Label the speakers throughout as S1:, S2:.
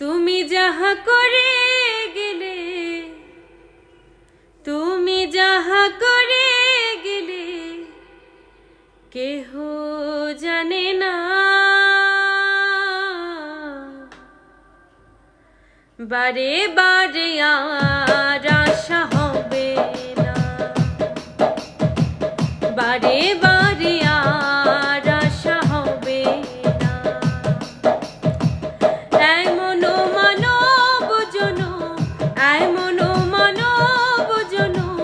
S1: তুমি যাহা করে গেলে, তুমি যাহা করে গেলে কেহ জানে না। বারে বারে আর আশা হবে না, বারে বারে আর আশা হবে না। এমন মানব জনম, এমন মানব জনম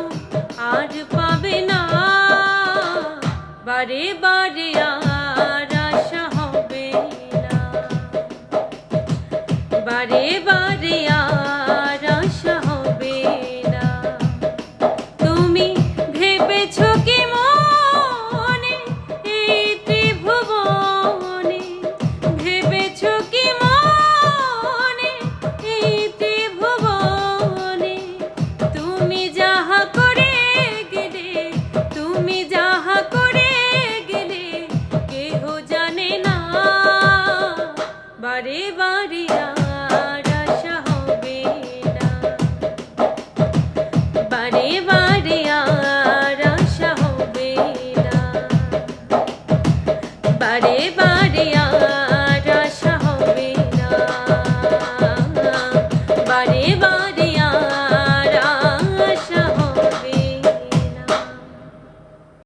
S1: আর পাবে না। বারে বারে আর আশা হবে না, বারে বারে আর আশা হবে না। তুমি ভেবেছ কি মনে এই ত্রিভুবনে, ভেবেছ কি মনে এই ত্রিভুবনে তুমি যাহা করে গেলে, তুমি যাহা করে গেলে কেহ জানে না। বারে বারে আর আশা হবে না, বারে বারে